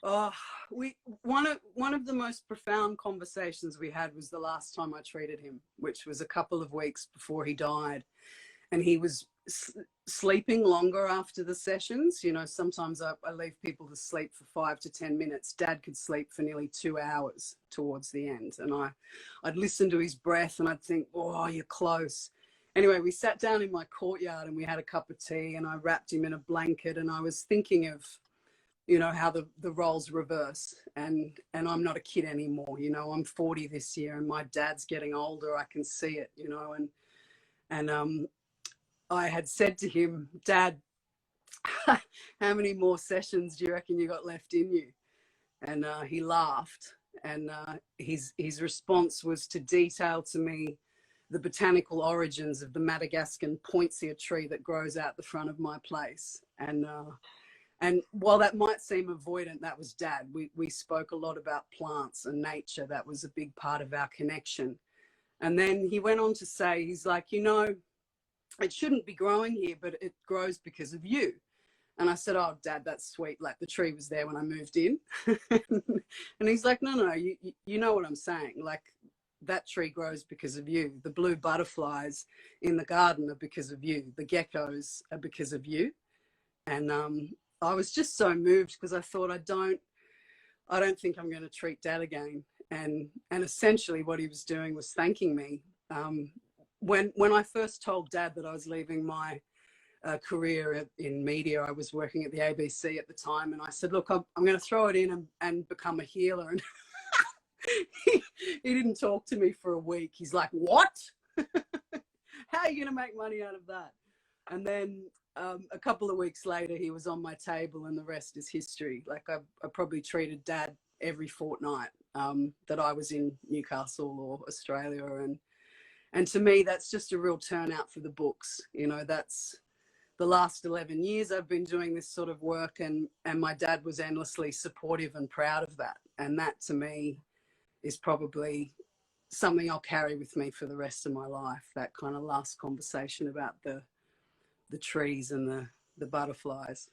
Oh, one of the most profound conversations we had was the last time I treated him, which was a couple of weeks before he died. And he was sleeping longer after the sessions. You know, sometimes I leave people to sleep for 5 to 10 minutes. Dad could sleep for nearly 2 hours towards the end. And I'd listen to his breath and I'd think, oh, you're close. Anyway, we sat down in my courtyard and we had a cup of tea and I wrapped him in a blanket and I was thinking of, you know, how the roles reverse, and I'm not a kid anymore. You know, I'm 40 this year and my dad's getting older. I can see it, you know, and I had said to him, Dad, how many more sessions do you reckon you got left in you? And he laughed, and his response was to detail to me the botanical origins of the Madagascan poinsettia tree that grows out the front of my place. And while that might seem avoidant, that was Dad. We spoke a lot about plants and nature. That was a big part of our connection. And then he went on to say, he's like, you know, it shouldn't be growing here, but it grows because of you. And I said, oh, Dad, that's sweet. Like the tree was there when I moved in. And he's like, no, you know what I'm saying. Like that tree grows because of you. The blue butterflies in the garden are because of you. The geckos are because of you. And I was just so moved because I thought, I don't think I'm going to treat Dad again. And essentially what he was doing was thanking me. When I first told Dad that I was leaving my career in media, I was working at the ABC at the time, and I said, look, I'm going to throw it in and become a healer. And he didn't talk to me for a week. He's like, what? How are you going to make money out of that? And then a couple of weeks later, he was on my table and the rest is history. Like I probably treated Dad every fortnight that I was in Newcastle or Australia. And to me, that's just a real turnout for the books. You know, that's the last 11 years I've been doing this sort of work, and my dad was endlessly supportive and proud of that. And that to me is probably something I'll carry with me for the rest of my life, that kind of last conversation about the trees and the butterflies.